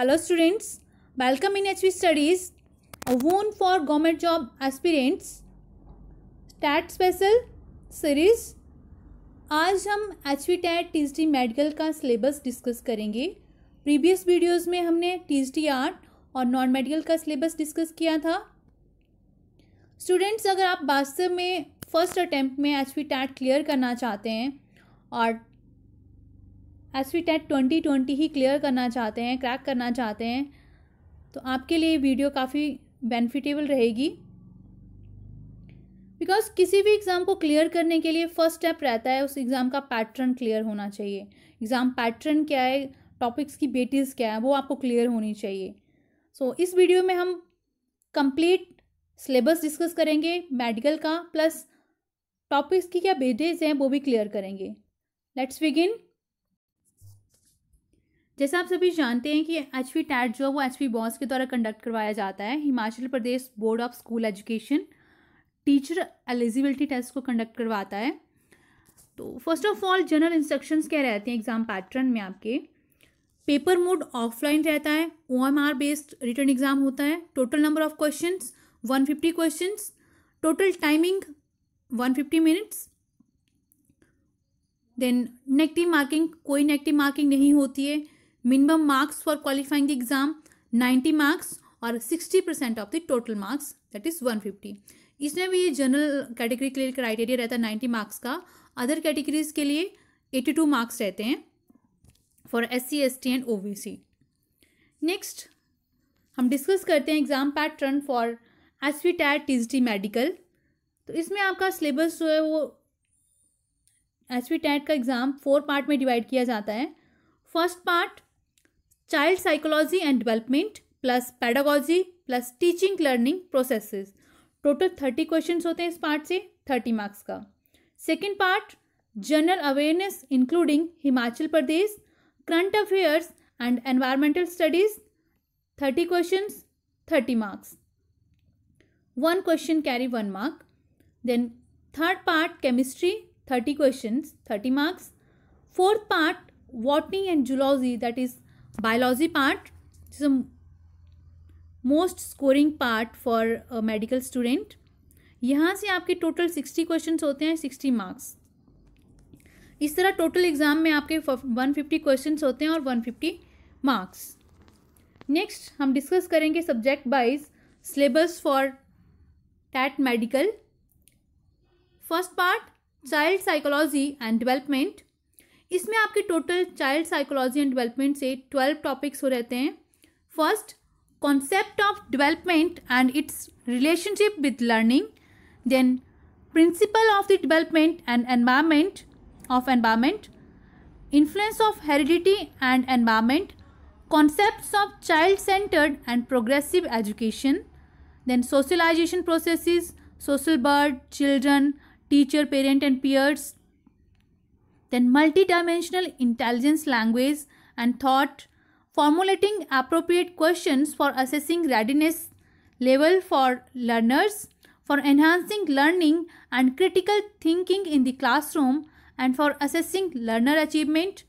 Hello students, welcome in HV Studies, a wound for government job aspirants, TAT Special Series। आज हम HV TAT TCT medical का syllabus discuss करेंगे। Previous videos में हमने TCT art और non medical का syllabus discuss किया था। स्टूडेंट्स, अगर आप वास्तव में फर्स्ट अटेम्प्ट में HV TAT क्लियर करना चाहते हैं और HV TAT 2020 ही क्लियर करना चाहते हैं, क्रैक करना चाहते हैं, तो आपके लिए वीडियो काफ़ी बेनिफिटेबल रहेगी। बिकॉज किसी भी एग्ज़ाम को क्लियर करने के लिए फर्स्ट स्टेप रहता है उस एग्ज़ाम का पैटर्न क्लियर होना चाहिए। एग्ज़ाम पैटर्न क्या है, टॉपिक्स की बेटीज़ क्या है, वो आपको क्लियर होनी चाहिए। सो इस वीडियो में हम कंप्लीट सिलेबस डिस्कस करेंगे मेडिकल का, प्लस टॉपिक्स की क्या बेटीज़ हैं वो भी क्लियर करेंगे। Let's begin. जैसा आप सभी जानते हैं कि HV TAT जो है वो HV बॉस के द्वारा कंडक्ट करवाया जाता है। Himachal Pradesh Board of School Education Teacher Eligibility Test को कंडक्ट करवाता है। तो first of all general instructions क्या रहते हैं एग्जाम पैटर्न में आपके। पेपर मोड ऑफलाइन रहता है, OMR बेस्ड रिटर्न एग्जाम होता है। Total number of questions 150 questions, total timing 150 minutes. Then negative marking, कोई नेगेटिव मार्किंग नहीं होती है। Minimum marks for qualifying the exam 90 marks और 60% of the total marks that is 150। इसमें भी ये जनरल कैटेगरी के लिए क्राइटेरिया रहता है 90 मार्क्स का। अदर कैटेगरीज के लिए 82 मार्क्स रहते हैं for SC ST and OBC। Next हम डिस्कस करते हैं exam pattern for HV TAT TCT medical. तो इसमें आपका सिलेबस जो है वो HV TAT का एग्ज़ाम 4 पार्ट में डिवाइड किया जाता है। First part child psychology and development plus pedagogy plus teaching learning processes. Total 30 questions होते हैं इस पार्ट से, 30 मार्क्स का। Second part general awareness including Himachal Pradesh, current affairs and environmental studies, 30 questions, 30 marks. 1 question carry 1 mark. Then third part chemistry 30 questions, 30 marks. Fourth part, botany and zoology, that is biology part. This is the most scoring part for a medical student. यहाँ से आपके total 60 questions होते हैं, 60 marks. इस तरह total exam में आपके 150 questions होते हैं और 150 मार्क्स। नेक्स्ट हम डिस्कस करेंगे subject wise syllabus for TAT medical. First part child psychology and development. इसमें आपके total child psychology and development से 12 टॉपिक्स हो रहते हैं। First concept of development and its relationship with learning. Then principle of the development and environment of environment, influence of heredity and environment, concepts of child centred and progressive education, then socialisation processes, social world, children, teacher, parent and peers, then multidimensional intelligence, language and thought, formulating appropriate questions for assessing readiness level for learners, for enhancing learning and critical thinking in the classroom and for assessing learner achievement.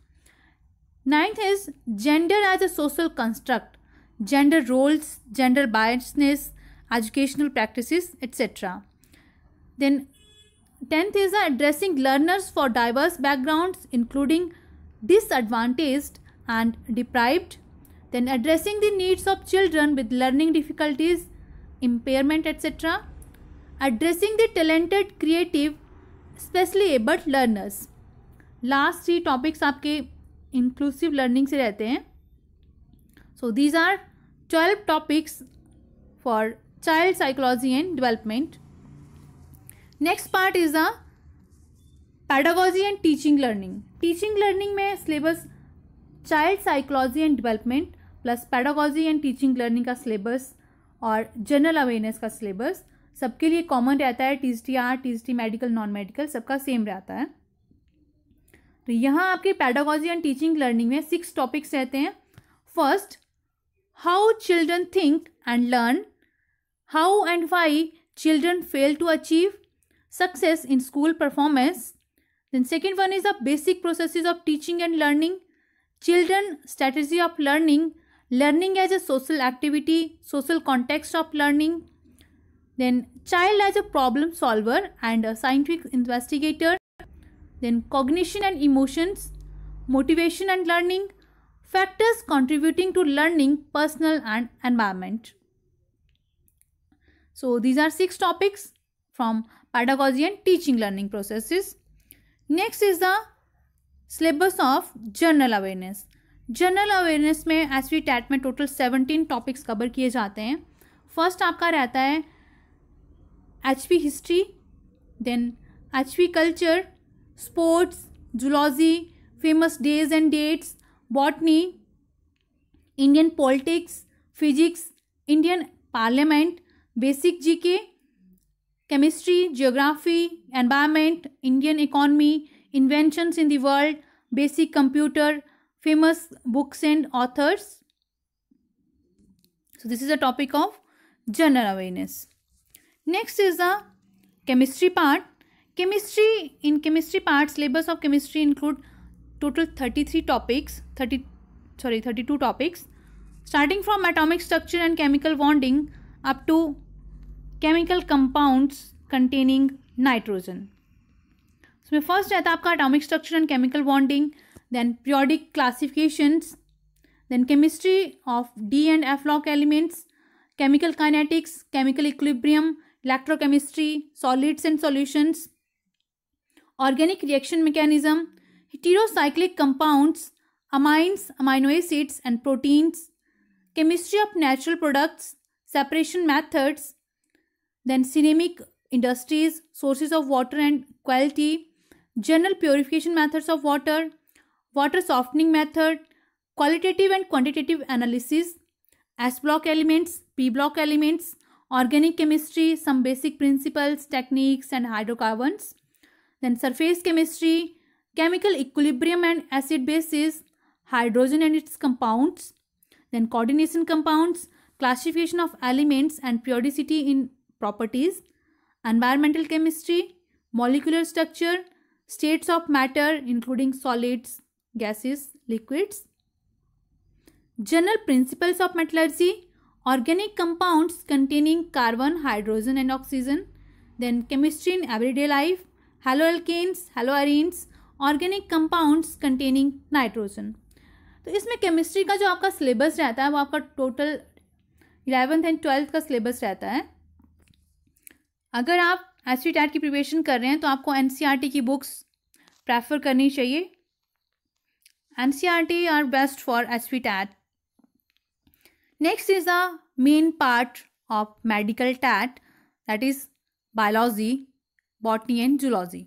Ninth is gender as a social construct, gender roles, gender biasness, educational practices, etc. Then 10th is addressing learners for diverse backgrounds including disadvantaged and deprived. Then addressing the needs of children with learning difficulties, impairment, etc. Addressing the talented, creative, specially abled learners. Last 3 topics आपके inclusive learning से रहते हैं. So these are 12 topics for child psychology and development. Next part is the pedagogy and teaching learning. Teaching learning में syllabus child psychology and development plus pedagogy and teaching learning का syllabus और general awareness का syllabus सबके लिए common रहता है। TCT art, TCT medical, non medical सबका same रहता है। तो यहाँ आपके पेडागोजी एंड टीचिंग लर्निंग में 6 टॉपिक्स रहते हैं। First how children think and learn, how and why children fail to achieve success in school performance. Then second one is the basic processes of teaching and learning, children strategy of learning, learning as a social activity, social context of learning, then child as a problem solver and a scientific investigator, then cognition and emotions, motivation and learning, factors contributing to learning, personal and environment. So these are 6 topics from pedagogy and teaching learning processes. Next is the syllabus of general awareness. General awareness में SV TET में total 17 topics cover किए जाते हैं. First आपका रहता है HP history, then HP culture, sports, zoology, famous days and dates, botany, Indian politics, physics, Indian parliament, basic GK, chemistry, geography, environment, Indian economy, inventions in the world, basic computer, famous books and authors. So this is a topic of general awareness. Next is the chemistry part. In chemistry part, syllabus of chemistry include total 32 topics, starting from atomic structure and chemical bonding up to chemical compounds containing nitrogen. इसमें first रहता है आपका atomic structure and chemical bonding, then periodic classifications, then chemistry of D and F block elements, chemical kinetics, chemical equilibrium, electrochemistry, solids and solutions, organic reaction mechanism, heterocyclic compounds, amines, amino acids and proteins, chemistry of natural products, separation methods, then ceramic industries, sources of water and quality, general purification methods of water, water softening method, qualitative and quantitative analysis, S block elements, P block elements, organic chemistry, some basic principles, techniques and hydrocarbons, then surface chemistry, chemical equilibrium and acid bases, hydrogen and its compounds, then coordination compounds, classification of elements and periodicity in properties, environmental chemistry, molecular structure, states of matter including solids, gases, liquids, general principles of metallurgy, organic compounds containing carbon, hydrogen and oxygen, then chemistry in everyday life, haloalkanes, haloarenes, organic compounds containing nitrogen. तो इसमें chemistry का जो आपका syllabus रहता है वो आपका total 11th and 12th का सिलेबस रहता है. अगर आप एसवी टैट की प्रिपरेशन कर रहे हैं तो आपको एनसीईआरटी की बुक्स प्रेफर करनी चाहिए. NCERT are best for SV TET. Next is the main part of medical TET, that is biology, botany and zoology.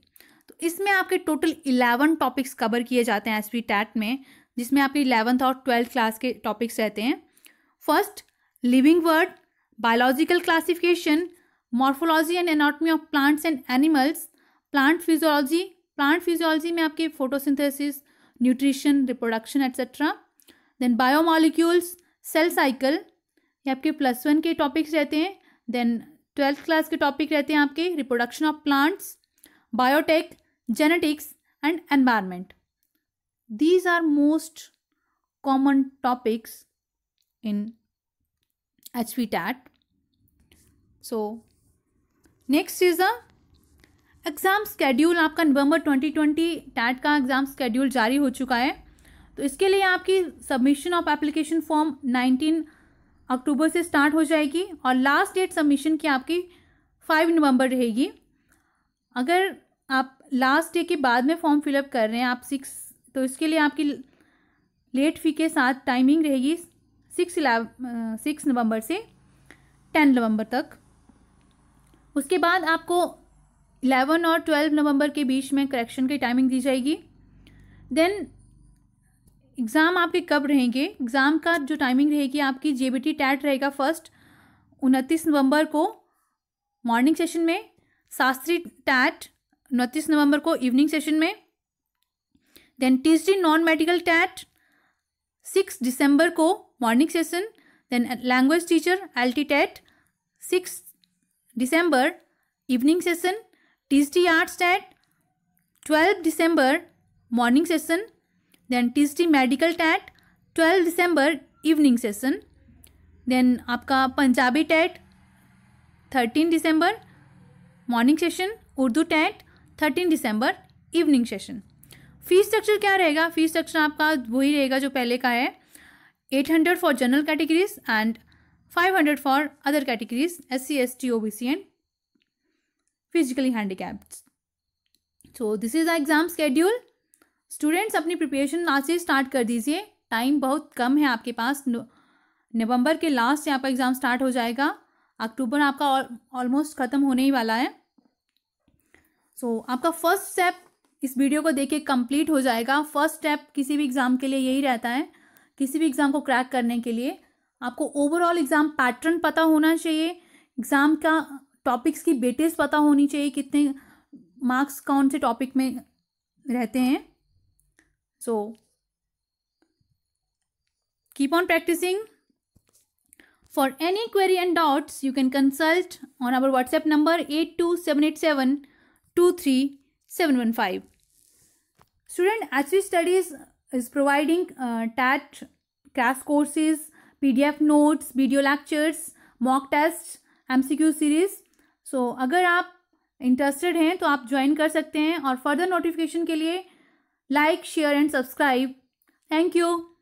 तो इसमें आपके टोटल 11 टॉपिक्स कवर किए जाते हैं एसवी टैट में, जिसमें आपके 11th और 12th क्लास के टॉपिक्स रहते हैं. First, living world, biological classification, morphology and anatomy of plants and animals, plant physiology में आपके photosynthesis, nutrition, reproduction etcetera. Then biomolecules, cell cycle, ये आपके +1 के टॉपिक्स रहते हैं. देन 12th क्लास के टॉपिक रहते हैं आपके reproduction of plants, biotech, genetics and environment. These are most common topics in HV TET. So next is the exam schedule. आपका नवंबर 2020 टैट का एग्ज़ाम स्केड्यूल जारी हो चुका है. तो इसके लिए आपकी सबमिशन ऑफ एप्लीकेशन फॉर्म 19 अक्टूबर से स्टार्ट हो जाएगी और लास्ट डेट सबमिशन की आपकी 5 नवंबर रहेगी. अगर आप लास्ट डे के बाद में फॉर्म फिलअप कर रहे हैं आप 6, तो इसके लिए आपकी लेट फ़ी के साथ टाइमिंग रहेगी 6 नवंबर से 10 नवंबर तक. उसके बाद आपको 11 और 12 नवंबर के बीच में करेक्शन की टाइमिंग दी जाएगी. देन एग्ज़ाम आपके कब रहेंगे? एग्ज़ाम का जो टाइमिंग रहेगी आपकी जेबीटी टैट रहेगा फर्स्ट 29 नवंबर को मॉर्निंग सेशन में, शास्त्री टैट 29 नवंबर को इवनिंग सेशन में. Then TSD non medical TET 6 दिसंबर को morning session. Then language teacher LT TET 6 दिसंबर evening session. TSD arts TET 12 दिसंबर morning session. Then TSD medical TET 12 दिसंबर इवनिंग सेशन। देन आपका पंजाबी टेट 13 दिसंबर मॉर्निंग सेशन, उर्दू टेट 13 दिसंबर evening session. Fees structure क्या रहेगा? फीस स्ट्रक्चर आपका वही रहेगा जो पहले का है, 800 for general categories and 500 for other categories SC ST OBC and physically handicapped. So this is the exam schedule. Students अपनी प्रिपरेशन आज से स्टार्ट कर दीजिए, टाइम बहुत कम है आपके पास। नवंबर के लास्ट से आपका एग्ज़ाम स्टार्ट हो जाएगा, अक्टूबर आपका ऑलमोस्ट ख़त्म होने ही वाला है। सो आपका फर्स्ट स्टेप इस वीडियो को देख के कंप्लीट हो जाएगा। फर्स्ट स्टेप किसी भी एग्ज़ाम के लिए यही रहता है, किसी भी एग्ज़ाम को क्रैक करने के लिए आपको ओवरऑल एग्ज़ाम पैटर्न पता होना चाहिए, एग्ज़ाम का टॉपिक्स की वेटेज पता होनी चाहिए, कितने मार्क्स कौन से टॉपिक में रहते हैं। So keep on practicing. For any query and doubts, you can consult on our WhatsApp number 82787237715. Student, HV Studies is providing TAT crash courses, PDF notes, video lectures, mock tests, MCQ series. So अगर आप interested हैं तो आप join कर सकते हैं, और further notification के लिए like, share and subscribe. Thank you.